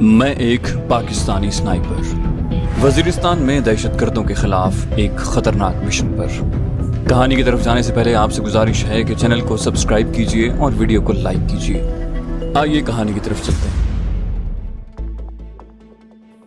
मैं एक पाकिस्तानी स्नाइपर वजीरिस्तान में दहशतगर्दों के खिलाफ एक खतरनाक मिशन पर। कहानी की तरफ जाने से पहले आपसे गुजारिश है कि चैनल को सब्सक्राइब कीजिए और वीडियो को लाइक कीजिए। आइए कहानी की तरफ चलते हैं।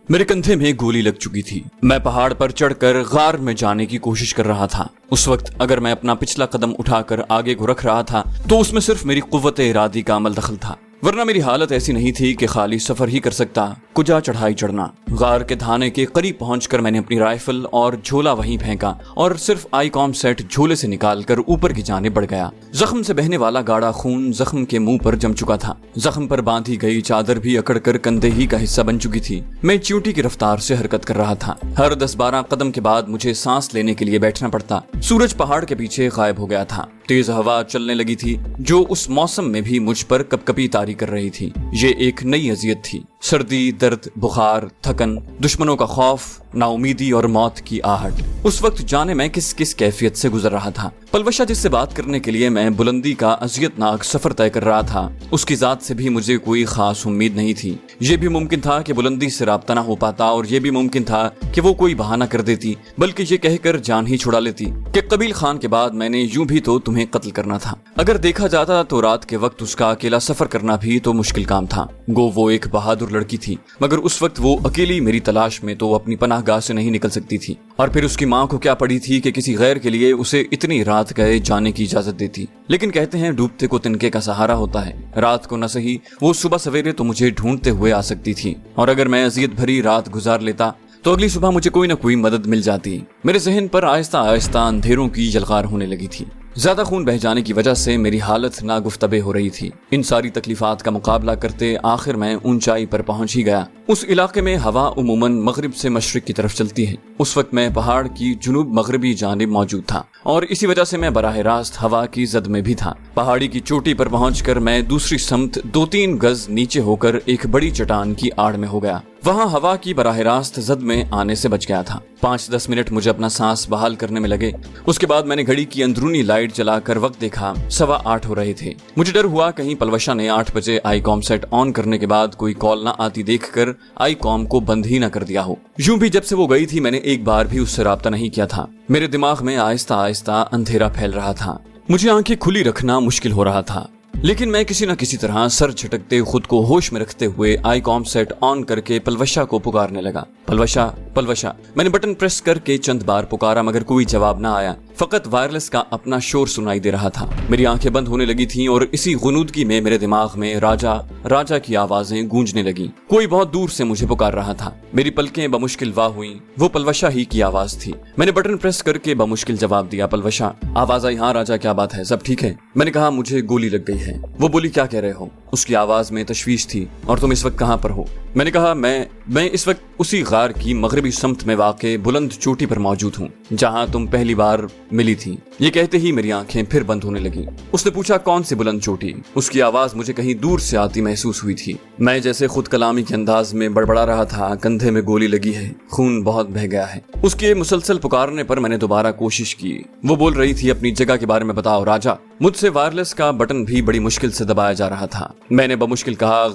मेरे कंधे में गोली लग चुकी थी। मैं पहाड़ पर चढ़कर गार में जाने की कोशिश कर रहा था। उस वक्त अगर मैं अपना पिछला कदम उठाकर आगे को रख रहा था तो उसमें सिर्फ मेरी कुव्वत इरादी का अमल दखल था, वरना मेरी हालत ऐसी नहीं थी कि खाली सफर ही कर सकता, कुजा चढ़ाई चढ़ना। गार के थाने के करीब पहुंचकर मैंने अपनी राइफल और झोला वहीं फेंका और सिर्फ आईकॉम सेट झोले से निकालकर ऊपर की जाने बढ़ गया। जख्म से बहने वाला गाढ़ा खून जख्म के मुंह पर जम चुका था। जख्म पर बांधी गई चादर भी अकड़कर कंधे ही का हिस्सा बन चुकी थी। मैं चींटी की रफ्तार से हरकत कर रहा था। हर 10-12 कदम के बाद मुझे सांस लेने के लिए बैठना पड़ता। सूरज पहाड़ के पीछे गायब हो गया था। तेज हवा चलने लगी थी जो उस मौसम में भी मुझ पर कपकपी तारी कर रही थी। ये एक नई अजियत थी। सर्दी, दर्द, बुखार, थकन, दुश्मनों का खौफ, नाउमीदी और मौत की आहट। उस वक्त जाने मैं किस किस कैफियत से गुजर रहा था। पलवशा जिससे बात करने के लिए मैं बुलंदी का अजियतनाक सफर तय कर रहा था, उसकी जात से भी मुझे कोई खास उम्मीद नहीं थी। ये भी मुमकिन था कि बुलंदी से राब्ता ना हो पाता और ये भी मुमकिन था कि वो कोई बहाना कर देती, बल्कि ये कहकर जान ही छुड़ा लेती कि कबील खान के बाद मैंने यूं भी तो तुम्हें कत्ल करना था। अगर देखा जाता तो रात के वक्त उसका अकेला सफर करना भी तो मुश्किल काम था। गो वो एक बहादुर लड़की थी, मगर उस वक्त वो अकेली मेरी तलाश में तो अपनी पनाहगाह से नहीं निकल सकती थी। और फिर उसकी माँ को क्या पड़ी थी कि किसी गैर के लिए उसे इतनी रात गए जाने की इजाजत देती। लेकिन कहते हैं डूबते को तिनके का सहारा होता है। रात को न सही वो सुबह सवेरे तो मुझे ढूंढते हुए आ सकती थी, और अगर मैं अजियत भरी रात गुजार लेता तो अगली सुबह मुझे कोई न कोई मदद मिल जाती। मेरे जहन पर आहिस्ता आहिस्ता अंधेरों की जलकार होने लगी थी। ज्यादा खून बह जाने की वजह से मेरी हालत नागुफ्तबे हो रही थी। इन सारी तकलीफात का मुकाबला करते आखिर मैं ऊंचाई पर पहुंच ही गया। उस इलाके में हवा उमूमन मगरिब से मशरिक की तरफ चलती है। उस वक्त मैं पहाड़ की जुनूब मगरबी जानिब मौजूद था और इसी वजह से मैं बराह रास्त हवा की जद में भी था। पहाड़ी की चोटी पर पहुंचकर मैं दूसरी समत 2-3 गज नीचे होकर एक बड़ी चट्टान की आड़ में हो गया। वहां हवा की बराह रास्त जद में आने से बच गया था। 5-10 मिनट मुझे अपना सांस बहाल करने में लगे। उसके बाद मैंने घड़ी की अंदरूनी लाइट जलाकर वक्त देखा, 8:15 हो रहे थे। मुझे डर हुआ कहीं पलवशा ने 8 बजे आईकॉम सेट ऑन करने के बाद कोई कॉल ना आती देखकर आईकॉम को बंद ही ना कर दिया हो। यूं भी जब से वो गई थी मैंने एक बार भी उससे राब्ता नहीं किया था। मेरे दिमाग में आहिस्ता आहिस्ता अंधेरा फैल रहा था। मुझे आंखें खुली रखना मुश्किल हो रहा था, लेकिन मैं किसी न किसी तरह सर झटकते खुद को होश में रखते हुए आईकॉम सेट ऑन करके पलवशा को पुकारने लगा। पलवशा, पलवशा। मैंने बटन प्रेस करके चंद बार पुकारा मगर कोई जवाब ना आया। फकत वायरलेस का अपना शोर सुनाई दे रहा था। मेरी आंखें बंद होने लगी थीं और इसी गुनूदगी में मेरे दिमाग में राजा राजा की आवाजें गूंजने लगी। कोई बहुत दूर से मुझे पुकार रहा था। मेरी पलकें बमुश्किल वाह हुई। वो पलवशा ही की आवाज थी। मैंने बटन प्रेस करके बमुश्किल जवाब दिया, पलवशा। आवाज आई, हाँ राजा, क्या बात है, सब ठीक है? मैंने कहा, मुझे गोली लग गई है। वो बोली, क्या कह रहे हो? उसकी आवाज में तशवीश थी। और तुम इस वक्त कहाँ पर हो? मैंने कहा, मैं इस वक्त उसी गार की मगरबी समत में वाक़े बुलंद चोटी पर मौजूद हूँ जहाँ तुम पहली बार मिली थी। ये कहते ही मेरी आंखें फिर बंद होने लगी। उसने पूछा, कौन सी बुलंद चोटी? उसकी आवाज मुझे कहीं दूर से आती महसूस हुई थी। मैं जैसे खुद कलामी के अंदाज में बड़बड़ा रहा था, कंधे में गोली लगी है, खून बहुत बह गया है। उसके मुसलसल पुकारने पर मैंने दोबारा कोशिश की। वो बोल रही थी, अपनी जगह के बारे में बताओ राजा। मुझसे वायरलेस का बटन भी बड़ी मुश्किल से दबाया जा रहा था। मैंने बमुश्किल कहा,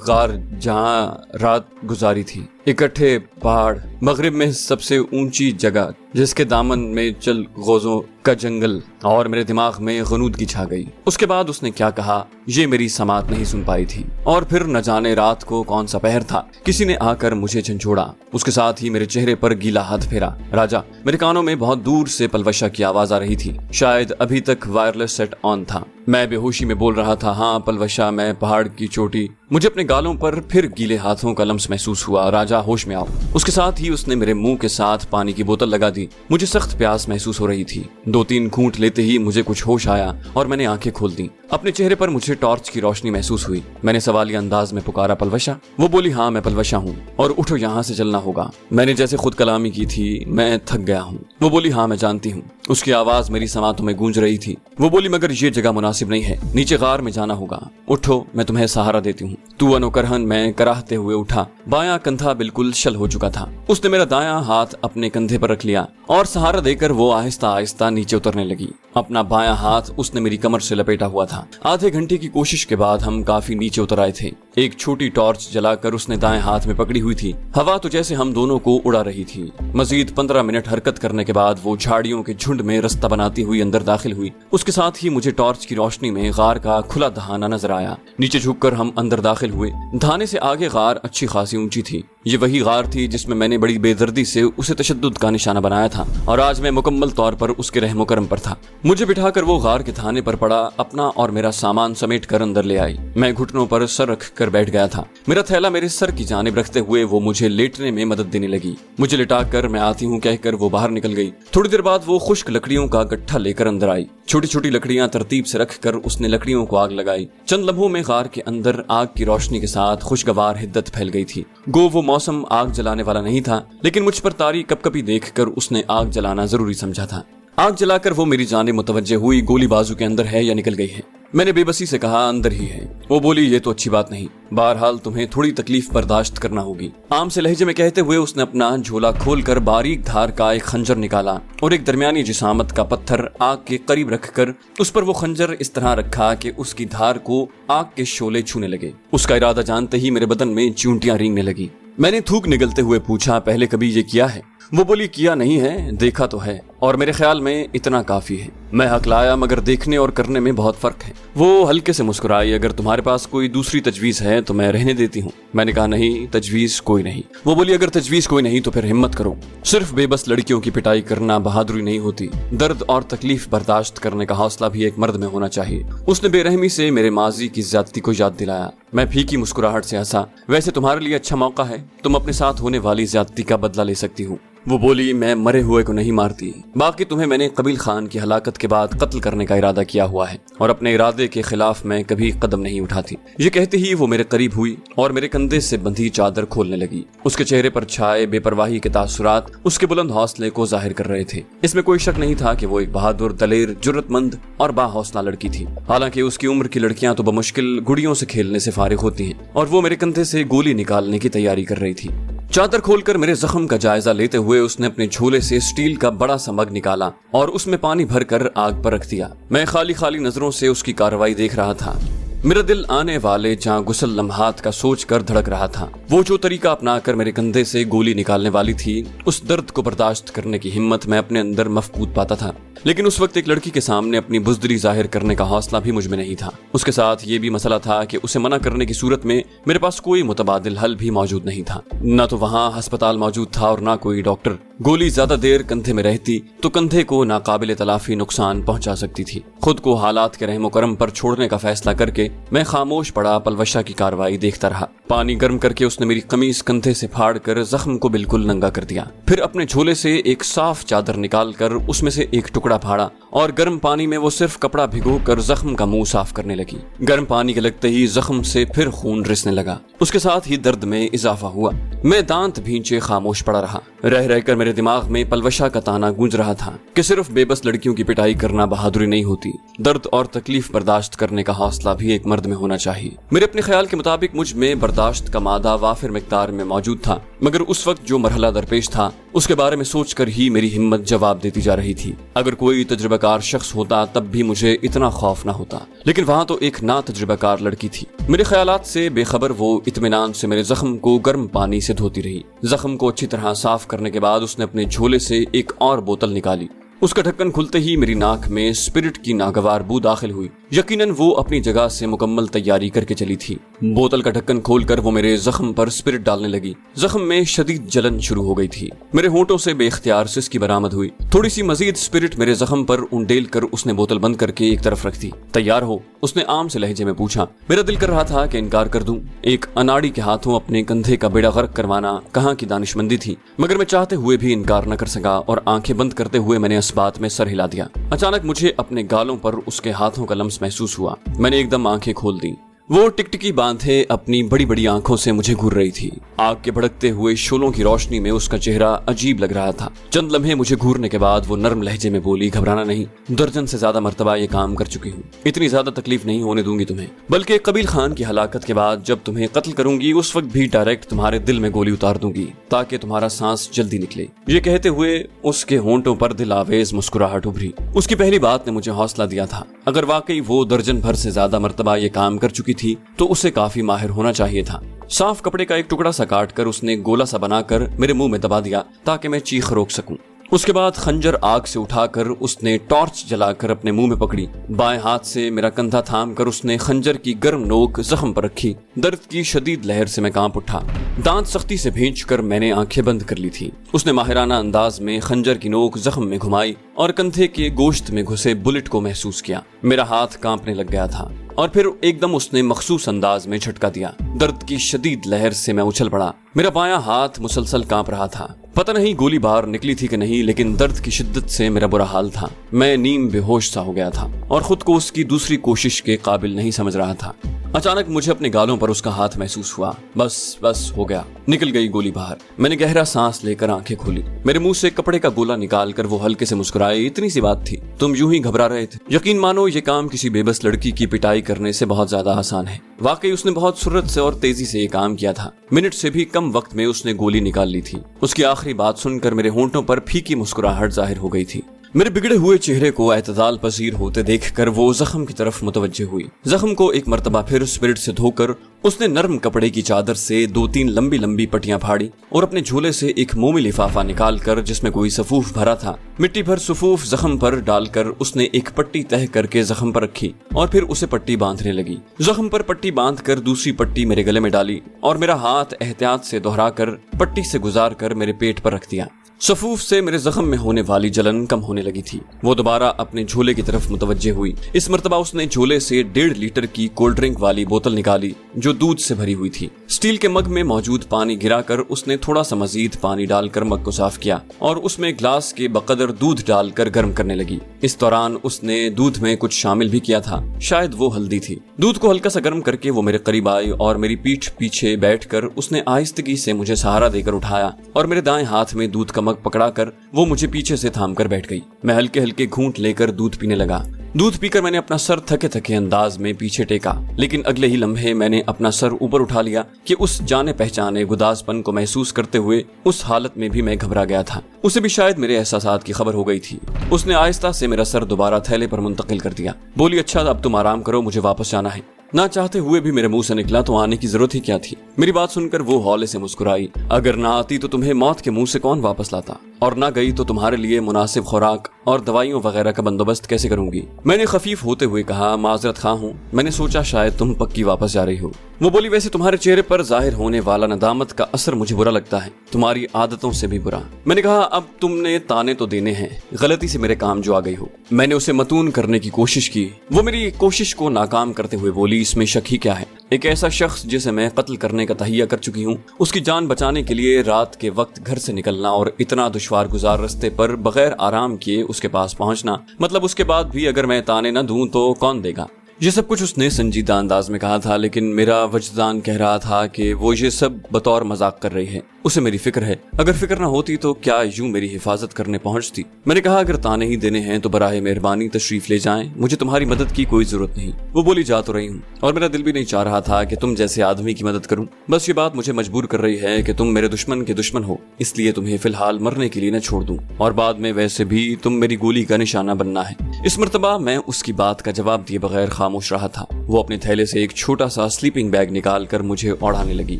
गार जहाँ रात गुजारी थी, इकट्ठे पहाड़, मगरिब में सबसे ऊंची जगह जिसके दामन में चल गोजों का जंगल। और मेरे दिमाग में गनूदगी छा गई। उसके बाद उसने क्या कहा ये मेरी समात नहीं सुन पाई थी। और फिर न जाने रात को कौन सा पहर था, किसी ने आकर मुझे झंझोड़ा। उसके साथ ही मेरे चेहरे पर गीला हाथ फेरा। राजा, मेरे कानों में बहुत दूर से पलवशा की आवाज आ रही थी। शायद अभी तक वायरलेस सेट ऑन था। मैं बेहोशी में बोल रहा था, हाँ पलवशा, मैं पहाड़ की चोटी। मुझे अपने गालों पर फिर गीले हाथों का लम्स महसूस हुआ। राजा, होश में आओ। उसके साथ ही उसने मेरे मुंह के साथ पानी की बोतल लगा दी। मुझे सख्त प्यास महसूस हो रही थी। 2-3 घूंट लेते ही मुझे कुछ होश आया और मैंने आंखें खोल दी। अपने चेहरे पर मुझे टॉर्च की रोशनी महसूस हुई। मैंने सवालिया अंदाज में पुकारा, पलवशा। वो बोली, हाँ मैं पलवशा हूँ और उठो, यहाँ से चलना होगा। मैंने जैसे खुद कलामी की थी, मैं थक गया हूँ। वो बोली, हाँ मैं जानती हूँ। उसकी आवाज मेरी समातों में गूंज रही थी। वो बोली, मगर ये जगह मुनासिब मुनासिब नहीं है, नीचे गार में जाना होगा, उठो मैं तुम्हें सहारा देती हूँ। तू अनुकरहन मैं कराहते हुए उठा। बायां कंधा बिल्कुल शल हो चुका था। उसने मेरा दायां हाथ अपने कंधे पर रख लिया और सहारा देकर वो आहिस्ता आहिस्ता नीचे उतरने लगी। अपना बायां हाथ उसने मेरी कमर से लपेटा हुआ था। आधे घंटे की कोशिश के बाद हम काफी नीचे उतर आए थे। एक छोटी टॉर्च जलाकर उसने दाएं हाथ में पकड़ी हुई थी। हवा तो जैसे हम दोनों को उड़ा रही थी। मजीद 15 मिनट हरकत करने के बाद वो झाड़ियों के झुंड में रास्ता बनाती हुई अंदर दाखिल हुई। उसके साथ ही मुझे टॉर्च की रोशनी में गार का खुला दहाना नजर आया। नीचे झुककर हम अंदर दाखिल हुए। दहाने से आगे गार अच्छी खासी ऊंची थी। ये वही गार थी जिसमें मैंने बड़ी बेदर्दी से उसे तशद्दुद का निशाना बनाया था और आज मैं मुकम्मल तौर पर उसके रहमो करम पर था। मुझे बिठाकर वो गार के थाने पर पड़ा, अपना और मेरा सामान समेट कर अंदर ले आई। मैं घुटनों पर सर रख कर बैठ गया था। मेरा थैला मेरे सर की जानिब रखते हुए वो मुझे लेटने में मदद देने लगी। मुझे लिटाकर मैं आती हूँ कहकर वो बाहर निकल गई। थोड़ी देर बाद वो खुश्क लकड़ियों का गट्ठा लेकर अंदर आई। छोटी छोटी लकड़ियां तरतीब से रखकर उसने लकड़ियों को आग लगाई। चंद लम्हों में गार के अंदर आग की रोशनी के साथ खुशगवार हिद्दत फैल गई थी। गो वो मौसम आग जलाने वाला नहीं था, लेकिन मुझ पर तारी कपकपी देखकर उसने आग जलाना जरूरी समझा था। आग जलाकर वो मेरी जानिब मुतवज्जे हुई। गोली बाजू के अंदर है या निकल गई है? मैंने बेबसी से कहा अंदर ही है। वो बोली ये तो अच्छी बात नहीं, बहरहाल तुम्हें थोड़ी तकलीफ बर्दाश्त करना होगी। आम से लहजे में कहते हुए उसने अपना झोला खोलकर बारीक धार का एक खंजर निकाला और एक दरमियानी जिसामत का पत्थर आग के करीब रखकर उस पर वो खंजर इस तरह रखा कि उसकी धार को आग के शोले छूने लगे। उसका इरादा जानते ही मेरे बदन में चूंटियां रेंगने लगी। मैंने थूक निगलते हुए पूछा पहले कभी ये किया है? वो बोली किया नहीं है, देखा तो है और मेरे ख्याल में इतना काफी है। मैं हकलाया मगर देखने और करने में बहुत फर्क है। वो हल्के से मुस्कुराई। अगर तुम्हारे पास कोई दूसरी तजवीज है तो मैं रहने देती हूँ। मैंने कहा नहीं, तजवीज कोई नहीं। वो बोली अगर तजवीज कोई नहीं तो फिर हिम्मत करो। सिर्फ बेबस लड़कियों की पिटाई करना बहादुरी नहीं होती, दर्द और तकलीफ बर्दाश्त करने का हौसला भी एक मर्द में होना चाहिए। उसने बेरहमी से मेरे माजी की ज्यादती को याद दिलाया। मैं फीकी मुस्कुराहट से हंसा। वैसे तुम्हारे लिए अच्छा मौका है, तुम अपने साथ होने वाली ज्यादती का बदला ले सकती हूँ। वो बोली मैं मरे हुए को नहीं मारती, बाकी तुम्हें मैंने कबील खान की हलाकत के बाद कत्ल करने का इरादा किया हुआ है और अपने इरादे के खिलाफ मैं कभी कदम नहीं उठाती। ये कहते ही वो मेरे करीब हुई और मेरे कंधे से बंधी चादर खोलने लगी। उसके चेहरे पर छाए बेपरवाही के तासुरात उसके बुलंद हौसले को जाहिर कर रहे थे। इसमें कोई शक नहीं था कि वो एक बहादुर, दलेर, जुर्रतमंद और बाहौसला लड़की थी। हालांकि उसकी उम्र की लड़कियां तो बमुश्किल गुड़ियों से खेलने से फारिग होती हैं और वो मेरे कंधे से गोली निकालने की तैयारी कर रही थी। चादर खोलकर मेरे जख्म का जायजा लेते हुए उसने अपने झोले से स्टील का बड़ा सा मग निकाला और उसमें पानी भरकर आग पर रख दिया। मैं खाली खाली नजरों से उसकी कार्रवाई देख रहा था। मेरा दिल आने वाले जहाँ गुसल लम्हात का सोच कर धड़क रहा था। वो जो तरीका अपनाकर मेरे कंधे से गोली निकालने वाली थी, उस दर्द को बर्दाश्त करने की हिम्मत मैं अपने अंदर मफकूद पाता था। लेकिन उस वक्त एक लड़की के सामने अपनी बुज़दिली जाहिर करने का हौसला भी मुझ में नहीं था। उसके साथ ये भी मसला था कि उसे मना करने की सूरत में मेरे पास कोई मुतबादिल हल भी मौजूद नहीं था। न तो वहाँ अस्पताल मौजूद था और न कोई डॉक्टर। गोली ज्यादा देर कंधे में रहती तो कंधे को नाकाबिले तलाफी नुकसान पहुंचा सकती थी। खुद को हालात के रहमो करम पर छोड़ने का फैसला करके मैं खामोश पड़ा पलवशा की कार्रवाई देखता रहा। पानी गर्म करके उसने मेरी कमीज कंधे से फाड़ कर जख्म को बिल्कुल नंगा कर दिया। फिर अपने झोले से एक साफ चादर निकाल कर उसमें से एक टुकड़ा फाड़ा और गर्म पानी में वो सिर्फ कपड़ा भिगो कर जख्म का मुंह साफ करने लगी। गर्म पानी के लगते ही जख्म से फिर खून रिसने लगा। उसके साथ ही दर्द में इजाफा हुआ। मैं दांत भींचे खामोश पड़ा रहा। रह रहकर मेरे दिमाग में पलवशा का ताना गूंज रहा था कि सिर्फ बेबस लड़कियों की पिटाई करना बहादुरी नहीं होती, दर्द और तकलीफ बर्दाश्त करने का हौसला भी एक मर्द में होना चाहिए। मेरे अपने ख्याल के मुताबिक मुझ में बर्दाश्त का मादा वाफिर मिकदार में मौजूद था, मगर उस वक्त जो मरहला दरपेश था उसके बारे में सोचकर ही मेरी हिम्मत जवाब देती जा रही थी। अगर कोई तजुर्बाकार शख्स होता तब भी मुझे इतना खौफ न होता, लेकिन वहाँ तो एक ना तजुर्बाकार लड़की थी। मेरे ख्यालात से बेखबर वो इत्मीनान से मेरे जख्म को गर्म पानी से धोती रही। जख्म को अच्छी तरह साफ करने के बाद उसने अपने झोले से एक और बोतल निकाली। उसका ढक्कन खुलते ही मेरी नाक में स्पिरिट की नागवार बू दाखिल हुई। यकीनन वो अपनी जगह से मुकम्मल तैयारी करके चली थी। बोतल का ढक्कन खोलकर वो मेरे जख्म पर स्पिरिट डालने लगी। जख्म में शदीद जलन शुरू हो गई थी। मेरे होंठों से बेख्तियार सिसकी बरामद हुई। थोड़ी सी मजीद स्पिरिट मेरे जख्म पर उंडेल कर उसने बोतल बंद करके एक तरफ रख दी। तैयार हो? उसने आम से लहजे में पूछा। मेरा दिल कर रहा था कि इनकार कर दूं। एक अनाड़ी के हाथों अपने कंधे का बेड़ा गर्क करवाना कहाँ की दानिशमंदी थी, मगर मैं चाहते हुए भी इनकार न कर सका और आंखें बंद करते हुए मैंने इस बात में सर हिला दिया। अचानक मुझे अपने गालों पर उसके हाथों का लम्स महसूस हुआ। मैंने एकदम आंखें खोल दी। वो टिकटिकी बांधे अपनी बड़ी बड़ी आंखों से मुझे घूर रही थी। आग के भड़कते हुए शोलों की रोशनी में उसका चेहरा अजीब लग रहा था। चंद लम्हे मुझे घूरने के बाद वो नर्म लहजे में बोली, घबराना नहीं, दर्जन से ज्यादा मर्तबा ये काम कर चुकी हूँ, इतनी ज्यादा तकलीफ नहीं होने दूंगी तुम्हें, बल्कि कबील खान की हलाकत के बाद जब तुम्हें कत्ल करूंगी उस वक्त भी डायरेक्ट तुम्हारे दिल में गोली उतार दूंगी ताकि तुम्हारा सांस जल्दी निकले। ये कहते हुए उसके होंठों पर दिल आवेज मुस्कुराहट उभरी। उसकी पहली बात ने मुझे हौसला दिया था। अगर वाकई वो दर्जन भर से ज्यादा मर्तबा ये काम कर चुकी थी तो उसे काफी माहिर होना चाहिए था। साफ कपड़े का एक टुकड़ा सा काटकर उसने गोला सा बनाकर मेरे मुंह में दबा दिया ताकि मैं चीख रोक सकूं। उसके बाद खंजर आग से उठाकर उसने टॉर्च जलाकर अपने मुंह में पकड़ी। बाएं हाथ से मेरा कंधा थाम कर उसने खंजर की गर्म नोक जख्म पर रखी। दर्द की शदीद लहर से मैं कांप उठा। दांत सख्ती से भींचकर मैंने आंखें बंद कर ली थी। उसने माहिराना अंदाज में खंजर की नोक जख्म में घुमाई और कंधे के गोश्त में घुसे बुलेट को महसूस किया। मेरा हाथ कांपने लग गया था और फिर एकदम उसने मखसूस अंदाज में झटका दिया। दर्द की शदीद लहर से मैं उछल पड़ा। मेरा बायां हाथ मुसलसल कांप रहा था। पता नहीं गोली बाहर निकली थी कि नहीं, लेकिन दर्द की शिद्दत से मेरा बुरा हाल था। मैं नीम बेहोश सा हो गया था और खुद को उसकी दूसरी कोशिश के काबिल नहीं समझ रहा था। अचानक मुझे अपने गालों पर उसका हाथ महसूस हुआ। बस हो गया, निकल गई गोली बाहर। मैंने गहरा सांस लेकर आंखें खोली। मेरे मुंह से कपड़े का गोला निकालकर वो हल्के से मुस्कुराए। इतनी सी बात थी, तुम यूं ही घबरा रहे थे। यकीन मानो ये काम किसी बेबस लड़की की पिटाई करने से बहुत ज्यादा आसान है। वाकई उसने बहुत सुरत से और तेजी से ये काम किया था। मिनट से भी कम वक्त में उसने गोली निकाल ली थी। उसकी आखिरी बात सुनकर मेरे होंठों पर फीकी मुस्कुराहट जाहिर हो गई थी। मेरे बिगड़े हुए चेहरे को एतदाल पसीर होते देखकर वो जख्म की तरफ मुतवज्जे हुई। जख्म को एक मर्तबा फिर स्पिरिट से धोकर उसने नरम कपड़े की चादर से 2-3 लंबी लंबी पट्टियां फाड़ी और अपने झोले से एक मोमी लिफाफा निकालकर जिसमें कोई सफूफ भरा था, मिट्टी भर सफूफ जख्म पर डालकर उसने एक पट्टी तह करके जख्म पर रखी और फिर उसे पट्टी बांधने लगी। जख्म पर पट्टी बांधकर दूसरी पट्टी मेरे गले में डाली और मेरा हाथ एहतियात से दोहराकर पट्टी से गुजार कर मेरे पेट पर रख दिया। सफूफ से मेरे जख्म में होने वाली जलन कम होने लगी थी। वो दोबारा अपने झोले की तरफ मुतवज्जे हुई। इस मर्तबा उसने झोले से 1.5 लीटर की कोल्ड ड्रिंक वाली बोतल निकाली जो दूध से भरी हुई थी। स्टील के मग में मौजूद पानी गिराकर उसने थोड़ा सा मजीद पानी डालकर मग को साफ किया और उसमें ग्लास के बकदर दूध डालकर गर्म करने लगी। इस दौरान उसने दूध में कुछ शामिल भी किया था, शायद वो हल्दी थी। दूध को हल्का सा गर्म करके वो मेरे करीब आई और मेरी पीठ पीछे बैठकर उसने आहिस्तगी से मुझे सहारा देकर उठाया और मेरे दाएं हाथ में दूध का मग पकड़ाकर वो मुझे पीछे से थाम कर बैठ गई। मैं हल्के हल्के घूंट लेकर दूध पीने लगा। दूध पीकर मैंने अपना सर थके थके अंदाज में पीछे टेका, लेकिन अगले ही लम्हे मैंने अपना सर ऊपर उठा लिया कि उस जाने पहचाने गुदासपन को महसूस करते हुए उस हालत में भी मैं घबरा गया था। उसे भी शायद मेरे एहसासात की खबर हो गई थी। उसने आहिस्ता से मेरा सर दोबारा थैले पर मुंतकिल कर दिया। बोली, अच्छा अब तुम आराम करो, मुझे वापस जाना है। ना चाहते हुए भी मेरे मुंह से निकला, तो आने की जरूरत ही क्या थी। मेरी बात सुनकर वो हौले से मुस्कुराई। अगर ना आती तो तुम्हें मौत के मुंह से कौन वापस लाता, और ना गई तो तुम्हारे लिए मुनासिब खुराक और दवाइयों वगैरह का बंदोबस्त कैसे करूंगी। मैंने खफीफ होते हुए कहा, माजरत खां हूँ, मैंने सोचा शायद तुम पक्की वापस जा रही हो। वो बोली, वैसे तुम्हारे चेहरे पर जाहिर होने वाला नदामत का असर मुझे बुरा लगता है, तुम्हारी आदतों से भी बुरा। मैंने कहा, अब तुमने ताने तो देने हैं, गलती से मेरे काम जो आ गई हो। मैंने उसे मतून करने की कोशिश की। वो मेरी कोशिश को नाकाम करते हुए बोली, इसमें शक ही क्या है। एक ऐसा शख्स जिसे मैं कत्ल करने का तहिया कर चुकी हूँ, उसकी जान बचाने के लिए रात के वक्त घर से निकलना और इतना दुश्वार गुजार रास्ते पर बगैर आराम किए उसके पास पहुँचना, मतलब उसके बाद भी अगर मैं ताने न दूं तो कौन देगा। ये सब कुछ उसने संजीदा अंदाज में कहा था, लेकिन मेरा वजदान कह रहा था कि वो ये सब बतौर मजाक कर रही है। उसे मेरी फिक्र है। अगर फिक्र न होती तो क्या यूं मेरी हिफाजत करने पहुंचती। मैंने कहा, अगर ताने ही देने हैं तो बराए मेहरबानी तशरीफ ले जाएं, मुझे तुम्हारी मदद की कोई जरूरत नहीं। वो बोली, जा तो रही हूँ और मेरा दिल भी नहीं चाह रहा था कि तुम जैसे आदमी की मदद करूं। बस ये बात मुझे मजबूर कर रही है कि तुम मेरे दुश्मन के दुश्मन हो, इसलिए तुम्हें फिलहाल मरने के लिए न छोड़ दूं, और बाद में वैसे भी तुम मेरी गोली का निशाना बनना है। इस मर्तबा मैं उसकी बात का जवाब दिए बगैर खामोश रहा था। वो अपने थैले से एक छोटा सा स्लीपिंग बैग निकाल कर मुझे ओढ़ाने लगी।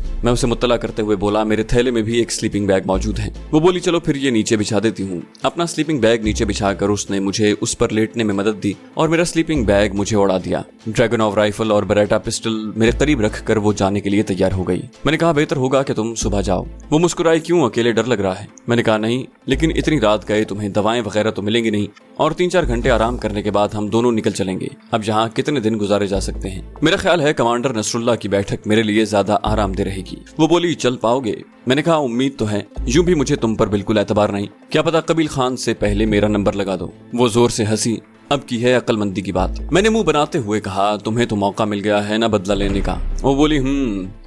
मैं उसे मुत्तला करते हुए बोला, मेरे थैले में भी एक स्लीपिंग बैग मौजूद है। वो बोली, चलो फिर ये नीचे बिछा देती हूँ। अपना स्लीपिंग बैग नीचे बिछाकर उसने मुझे उस पर लेटने में मदद दी और मेरा स्लीपिंग बैग मुझे उड़ा दिया। ड्रैगनोव राइफल और बेरेटा पिस्टल मेरे करीब रखकर वो जाने के लिए तैयार हो गई। मैंने कहा, बेहतर होगा कि तुम सुबह जाओ। वो मुस्कुराई, क्यों, अकेले डर लग रहा है। मैंने कहा, नहीं, लेकिन इतनी रात गए तुम्हें दवाएं वगैरह तो मिलेंगी नहीं, और 3-4 घंटे आराम करने के बाद हम दोनों निकल चलेंगे। अब यहाँ कितने दिन गुजारे जा सकते हैं। मेरा ख्याल है कमांडर नसरुल्लाह की बैठक मेरे लिए ज्यादा आरामदेह रहेगी। वो बोली, चल पाओगे। मैंने कहा, उम्मीद तो है, यूं भी मुझे तुम पर बिल्कुल एतबार नहीं, क्या पता कबील खान से पहले मेरा नंबर लगा दो। वो जोर से हंसी। اب کی ہے عقل مندی کی بات۔ میں نے منہ بناتے ہوئے کہا تمہیں تو موقع مل گیا ہے نا بدلہ لینے کا۔ وہ بولی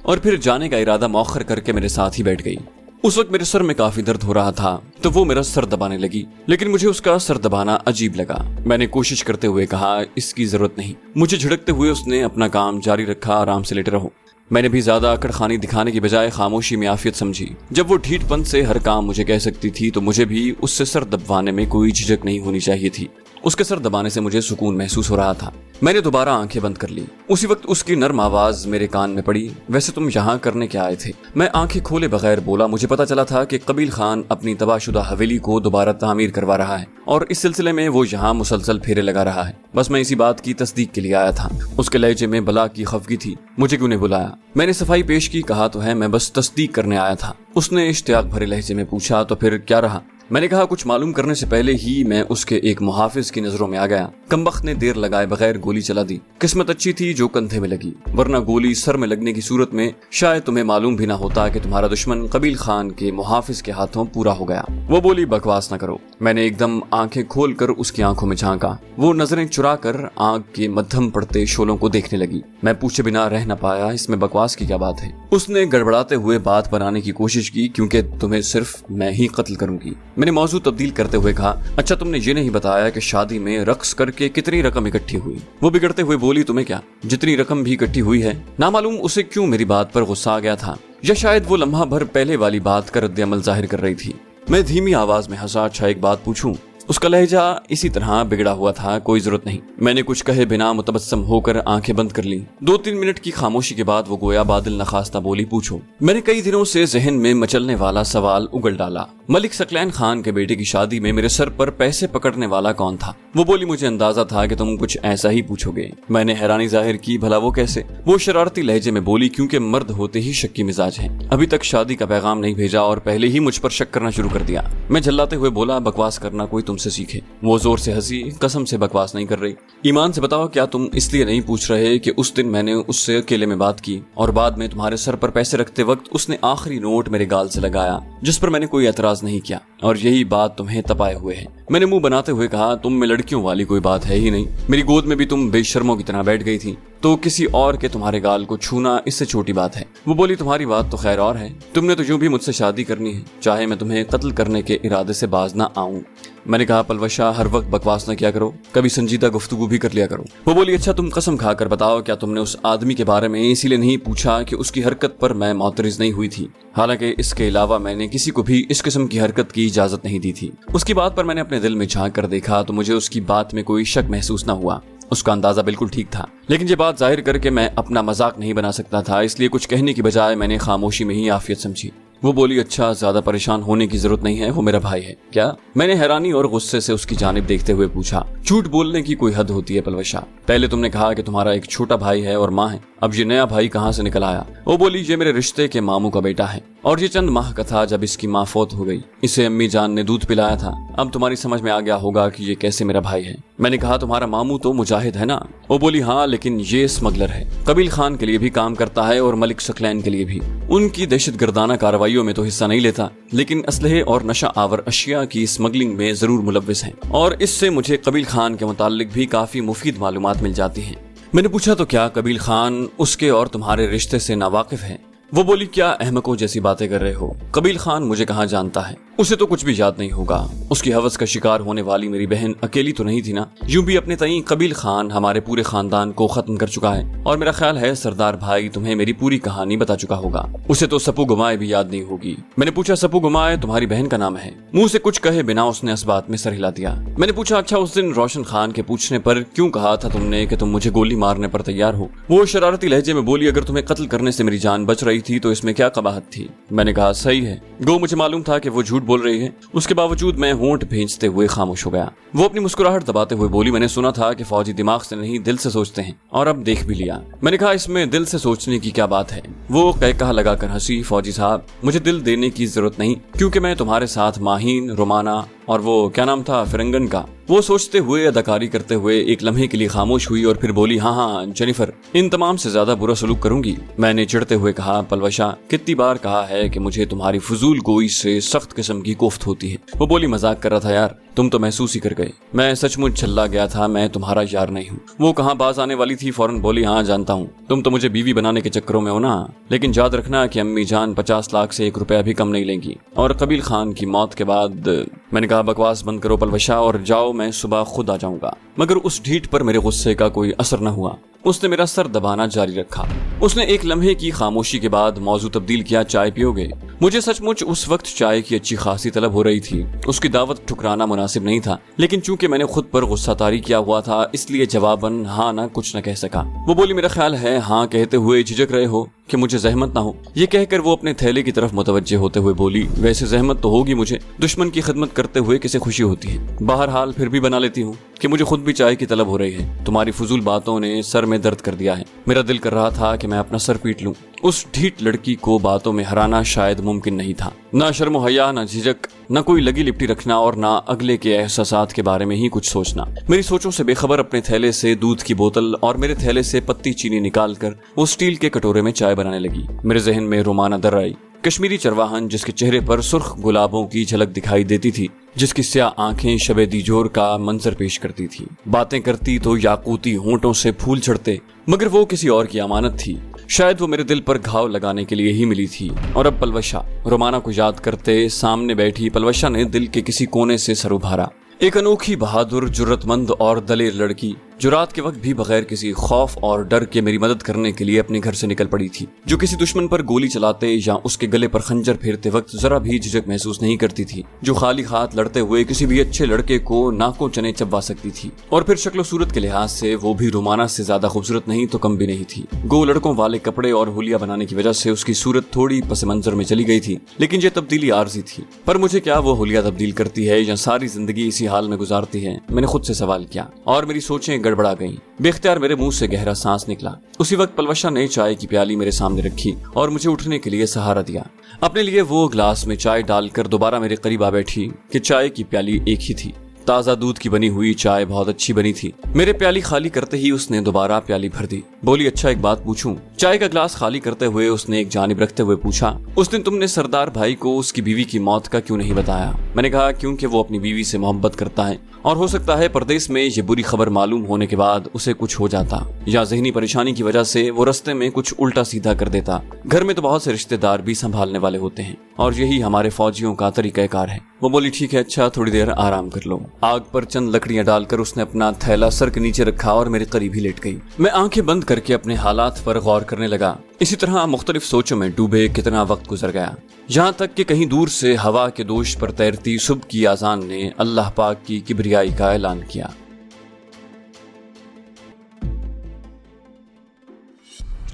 اور پھر جانے کا ارادہ مؤخر کر کے میرے ساتھ ہی بیٹھ گئی۔ اس وقت میرے سر میں کافی درد ہو رہا تھا تو وہ میرا سر دبانے لگی، لیکن مجھے اس کا سر دبانا عجیب لگا۔ میں نے کوشش کرتے ہوئے کہا اس کی ضرورت نہیں۔ مجھے جھڑکتے ہوئے اس نے اپنا کام جاری رکھا، آرام سے لیٹے رہو۔ میں نے بھی زیادہ اکڑ خانی دکھانے کی بجائے خاموشی میں عافیت سمجھی۔ جب وہ ڈھیٹ پن سے ہر کام مجھے کہہ سکتی تھی تو مجھے بھی اس سے سر دبوانے میں کوئی جھجک نہیں ہونی چاہیے تھی۔ اس کے سر دبانے سے مجھے سکون محسوس ہو رہا تھا۔ میں نے دوبارہ آنکھیں بند کر لی۔ اسی وقت اس کی نرم آواز میرے کان میں پڑی، ویسے تم یہاں کرنے کیا آئے تھے؟ میں آنکھیں کھولے بغیر بولا، مجھے پتا چلا تھا کہ قبیل خان اپنی تباہ شدہ حویلی کو دوبارہ تعمیر کروا رہا ہے اور اس سلسلے میں وہ یہاں مسلسل پھیرے لگا رہا ہے۔ بس میں اسی بات کی تصدیق کے لیے آیا تھا۔ اس کے لہجے میں بلا کی خفگی تھی۔ مجھے کیوں نہیں بلایا؟ میں نے صفائی پیش کی، کہا تو ہے میں بس تصدیق کرنے آیا تھا۔ اس نے اشتیاق بھرے لہجے میں پوچھا تو پھر کیا رہا؟ میں نے کہا کچھ معلوم کرنے سے پہلے ہی میں اس کے ایک محافظ کی نظروں میں آ گیا۔ کمبخت نے دیر لگائے بغیر گولی چلا دی۔ قسمت اچھی تھی جو کندھے میں لگی، ورنہ گولی سر میں لگنے کی صورت میں شاید تمہیں معلوم بھی نہ ہوتا کہ تمہارا دشمن قبیل خان کے محافظ کے ہاتھوں پورا ہو گیا۔ وہ بولی بکواس نہ کرو۔ میں نے ایک دم آنکھیں کھول کر اس کی آنکھوں میں جھانکا۔ وہ نظریں چرا کر آنکھ کے مدھم پڑتے شعلوں کو دیکھنے لگی۔ میں پوچھے بنا رہ نہ پایا اس میں بکواس کی کیا بات ہے؟ اس نے گڑبڑاتے ہوئے بات بنانے کی کوشش کی، کیونکہ تمہیں صرف میں ہی قتل کروں گی۔ میں نے موضوع تبدیل کرتے ہوئے کہا اچھا تم نے یہ نہیں بتایا کہ شادی میں رقص کر کے کتنی رقم اکٹھی ہوئی؟ وہ بگڑتے ہوئے بولی تمہیں کیا، جتنی رقم بھی اکٹھی ہوئی ہے۔ نامعلوم اسے کیوں میری بات پر غصہ آ گیا تھا، یا شاید وہ لمحہ بھر پہلے والی بات کا رد عمل ظاہر کر رہی تھی۔ میں دھیمی آواز میں ہنسا، اچھا ایک بات پوچھوں؟ اس کا لہجہ اسی طرح بگڑا ہوا تھا، کوئی ضرورت نہیں۔ میں نے کچھ کہے بنا متبسم ہو کر آنکھیں بند کر لی۔ 2-3 منٹ کی خاموشی کے بعد وہ گویا بادل نخواستہ بولی پوچھو۔ میں نے کئی دنوں سے ذہن میں مچلنے والا سوال اگل ڈالا، ملک ثقلین خان کے بیٹے کی شادی میں میرے سر پر پیسے پکڑنے والا کون تھا؟ وہ بولی مجھے اندازہ تھا کہ تم کچھ ایسا ہی پوچھو گے۔ میں نے حیرانی ظاہر کی، بھلا وہ کیسے؟ وہ شرارتی لہجے میں بولی کیونکہ مرد ہوتے ہی شکی مزاج ہیں، ابھی تک شادی کا پیغام نہیں بھیجا اور پہلے ہی مجھ پر شک کرنا شروع کر دیا۔ میں جھلاتے ہوئے بولا بکواس کرنا کوئی تم سے سیکھے۔ وہ زور سے ہنسی، قسم سے بکواس نہیں کر رہی۔ ایمان سے بتاؤ کیا تم اس لیے نہیں پوچھ رہے کہ اس دن میں نے اس سے اکیلے میں بات کی اور بعد میں تمہارے سر پر پیسے رکھتے وقت اس نے آخری نوٹ میرے گال سے لگایا جس پر میں نے کوئی اعتراض نہیں کیا، اور یہی بات تمہیں تپائے ہوئے ہے؟ میں نے منہ بناتے ہوئے کہا تم میں لڑکیوں والی کوئی بات ہے ہی نہیں۔ میری گود میں بھی تم بے شرموں کی طرح بیٹھ گئی تھی، تو کسی اور کے تمہارے گال کو چھونا اس سے چھوٹی بات ہے۔ وہ بولی تمہاری بات تو خیر اور ہے، تم نے تو یوں بھی مجھ سے شادی کرنی ہے، چاہے میں تمہیں قتل کرنے کے ارادے سے باز نہ آؤں۔ میں نے کہا پلوشا ہر وقت بکواس نہ کیا کرو، کبھی سنجیدہ گفتگو بھی کر لیا کرو۔ وہ بولی اچھا تم قسم کھا کر بتاؤ کیا تم نے اس آدمی کے بارے میں اسی لیے نہیں پوچھا کہ اس کی حرکت پر میں معترض نہیں ہوئی تھی؟ حالانکہ اس کے علاوہ میں نے کسی کو بھی اس قسم کی حرکت کی اجازت نہیں دی تھی۔ اس کی بات پر میں نے اپنے دل میں جھانک کر دیکھا تو مجھے اس کی بات میں کوئی شک محسوس نہ ہوا۔ اس کا اندازہ بالکل ٹھیک تھا، لیکن یہ بات ظاہر کر کے میں اپنا مذاق نہیں بنا سکتا تھا، اس لیے کچھ کہنے کی بجائے میں نے خاموشی میں ہی عافیت سمجھی۔ وہ بولی اچھا زیادہ پریشان ہونے کی ضرورت نہیں ہے، وہ میرا بھائی ہے۔ کیا؟ میں نے حیرانی اور غصے سے اس کی جانب دیکھتے ہوئے پوچھا۔ جھوٹ بولنے کی کوئی حد ہوتی ہے پلوشا، پہلے تم نے کہا کہ تمہارا ایک چھوٹا بھائی ہے اور ماں ہے، اب یہ نیا بھائی کہاں سے نکل آیا؟ وہ بولی یہ میرے رشتے کے ماموں کا بیٹا ہے اور یہ چند ماہ کا تھا جب اس کی ماں فوت ہو گئی، اسے امی جان نے دودھ پلایا تھا، اب تمہاری سمجھ میں آ گیا ہوگا کہ یہ کیسے میرا بھائی ہے۔ میں نے کہا تمہارا ماموں تو مجاہد ہے نا؟ وہ بولی ہاں لیکن یہ اسمگلر ہے، قبیل خان کے لیے بھی کام کرتا ہے اور ملک ثقلین کے لیے بھی، ان کی دہشت گردانہ کارروائیوں میں تو حصہ نہیں لیتا، لیکن اسلحے اور نشہ آور اشیاء کی اسمگلنگ میں ضرور ملوث ہیں، اور اس سے مجھے قبیل خان کے متعلق بھی کافی مفید معلومات مل جاتی ہیں۔ میں نے پوچھا تو کیا قبیل خان اس کے اور تمہارے رشتے سے ناواقف ہے؟ وہ بولی کیا احمقوں جیسی باتیں کر رہے ہو، قبیل خان مجھے کہاں جانتا ہے، اسے تو کچھ بھی یاد نہیں ہوگا، اس کی ہوس کا شکار ہونے والی میری بہن اکیلی تو نہیں تھی نا، یوں بھی اپنے تئیں قبیل خان ہمارے پورے خاندان کو ختم کر چکا ہے، اور میرا خیال ہے سردار بھائی تمہیں میری پوری کہانی بتا چکا ہوگا، اسے تو سپو گمائے بھی یاد نہیں ہوگی۔ میں نے پوچھا سپو گمائے تمہاری بہن کا نام ہے؟ منہ سے کچھ کہے بنا اس نے اس بات میں سر ہلا دیا۔ میں نے پوچھا اچھا اس دن روشن خان کے پوچھنے پر کیوں کہا تھا تم نے کہ تم مجھے گولی مارنے پر تیار ہو؟ وہ شرارتی لہجے میں بولی اگر تمہیں قتل کرنے سے میری جان بچ رہی تھی تو اس میں کیا قباحت تھی؟ میں نے کہا صحیح ہے، گو مجھے معلوم تھا کہ وہ جھوٹ بول رہی ہے، اس کے باوجود میں ہونٹ بھینچتے ہوئے خاموش ہو گیا۔ وہ اپنی مسکراہٹ دباتے ہوئے بولی میں نے سنا تھا کہ فوجی دماغ سے نہیں دل سے سوچتے ہیں، اور اب دیکھ بھی لیا۔ میں نے کہا اس میں دل سے سوچنے کی کیا بات ہے؟ وہ قہقہہ لگا کر ہنسی، فوجی صاحب مجھے دل دینے کی ضرورت نہیں، کیونکہ میں تمہارے ساتھ ماہین، رومانہ اور وہ کیا نام تھا فرنگن کا۔ وہ سوچتے ہوئے اداکاری کرتے ہوئے ایک لمحے کے لیے خاموش ہوئی اور پھر بولی ہاں جینیفر، ان تمام سے زیادہ برا سلوک کروں گی۔ میں نے چڑھتے ہوئے کہا پلوشا کتنی بار کہا ہے کہ مجھے تمہاری فضول گوئی سے سخت قسم کی کوفت ہوتی ہے۔ وہ بولی مذاق کر رہا تھا یار، तुम तो महसूस ही कर गए। मैं सचमुच झल्ला गया था, मैं तुम्हारा यार नहीं हूँ। वो कहाँ बाज आने वाली थी, फौरन बोली, हाँ जानता हूँ, तुम तो मुझे बीवी बनाने के चक्करों में हो ना, लेकिन याद रखना कि अम्मी जान 50 लाख से 1 रुपया भी कम नहीं लेंगी। और कबील खान की मौत के बाद मैंने कहा, बकवास बंद करो पलवशा और जाओ, मैं सुबह खुद आ जाऊंगा। मगर उस ढीठ पर मेरे गुस्से का कोई असर न हुआ। उसने मेरा सर दबाना जारी रखा। उसने एक लम्हे की खामोशी के बाद मौजू तब्दील किया, चाय पियोगे? मुझे सचमुच उस वक्त चाय की अच्छी खासी तलब हो रही थी। उसकी दावत ठुकराना मुनासिब नहीं था, लेकिन चूंकि मैंने खुद पर गुस्सा तारी किया हुआ था, इसलिए जवाबन हाँ ना कुछ न कह सका। वो बोली, मेरा ख्याल है हाँ कहते हुए झिझक रहे हो कि मुझे जहमत ना हो। ये कहकर वो अपने थैले की तरफ मुतवज्जे होते हुए बोली, वैसे जहमत तो होगी मुझे, दुश्मन की खिदमत करते हुए किसे खुशी होती है। बहरहाल फिर भी बना लेती हूँ कि मुझे खुद भी चाय की तलब हो रही है। तुम्हारी फजूल बातों ने सर में दर्द कर दिया है। मेरा दिल कर रहा था कि मैं अपना सर पीट लूं। उस ढीठ लड़की को बातों में हराना शायद मुमकिन नहीं था। ना शर्म हया, ना झिझक, न कोई लगी लिपटी रखना और ना अगले के एहसासात के बारे में ही कुछ सोचना। मेरी सोचों से बेखबर अपने थैले से दूध की बोतल और मेरे थैले से पत्ती चीनी निकालकर वो स्टील के कटोरे में चाय बनाने लगी। मेरे जहन में रोमाना दर आई। कश्मीरी चरवाहन जिसके चेहरे पर सुर्ख गुलाबों की झलक दिखाई देती थी, जिसकी स्याह आंखें शबे दीजोर का मंजर पेश करती थी। बातें करती तो याकूती होंठों से फूल चढ़ते, मगर वो किसी और की अमानत थी। शायद वो मेरे दिल पर घाव लगाने के लिए ही मिली थी। और अब पलवशा, रोमाना को याद करते सामने बैठी पलवशा ने दिल के किसी कोने से सर उभारा। एक अनोखी, बहादुर, जुर्रतमंद और दलेर लड़की जो रात के वक्त भी बगैर किसी खौफ और डर के मेरी मदद करने के लिए अपने घर से निकल पड़ी थी, जो किसी दुश्मन पर गोली चलाते या उसके गले पर खंजर फेरते वक्त जरा भी झिझक महसूस नहीं करती थी, जो खाली हाथ लड़ते हुए किसी भी अच्छे लड़के को नाकों चने चबवा सकती थी। और फिर शक्ल सूरत के लिहाज से वो भी रोमाना से ज्यादा खूबसूरत नहीं तो कम भी नहीं थी। गो लड़कों वाले कपड़े और हुलिया बनाने की वजह से उसकी सूरत थोड़ी पस मंजर में चली गई थी, लेकिन ये तब्दीली आर्जी थी। पर मुझे क्या वो हुलिया तब्दील करती है या सारी जिंदगी इसी हाल में गुजारती है? मैंने खुद से सवाल किया और मेरी सोचें गड़बड़ा गईं। बेख्तियार मेरे मुंह से गहरा सांस निकला। उसी वक्त पलवशा ने चाय की प्याली मेरे सामने रखी और मुझे उठने के लिए सहारा दिया। अपने लिए वो ग्लास में चाय डालकर दोबारा मेरे करीब आ बैठी कि चाय की प्याली एक ही थी। ताज़ा दूध की बनी हुई चाय बहुत अच्छी बनी थी। मेरे प्याली खाली करते ही उसने दोबारा प्याली भर दी। बोली, अच्छा एक बात पूछूं? चाय का ग्लास खाली करते हुए उसने एक जानिब रखते हुए पूछा, उस दिन तुमने सरदार भाई को उसकी बीवी की मौत का क्यों नहीं बताया? मैंने कहा, क्योंकि वो अपनी बीवी से मोहब्बत करता है और हो सकता है परदेश में ये बुरी खबर मालूम होने के बाद उसे कुछ हो जाता या ज़हनी परेशानी की वजह से वो रास्ते में कुछ उल्टा सीधा कर देता। घर में तो बहुत से रिश्तेदार भी संभालने वाले होते हैं और यही हमारे फौजियों का तरीक़ाकार है। वो बोली, ठीक है, अच्छा थोड़ी देर आराम कर लो। आग पर चंद लकड़ियां डालकर उसने अपना थैला सर के नीचे रखा और मेरे करीब ही लेट गई। मैं आंखें बंद करके अपने हालात पर गौर करने लगा। इसी तरह मुख्तलिफ सोचों में डूबे कितना वक्त गुजर गया, यहाँ तक कि कहीं दूर से हवा के दोष पर तैरती सुबह की आजान ने अल्लाह पाक की किबरियाई का ऐलान किया।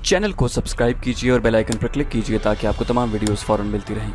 चैनल को सब्सक्राइब कीजिए और बेल आइकन पर क्लिक कीजिए ताकि आपको तमाम वीडियोस फौरन मिलती रहें।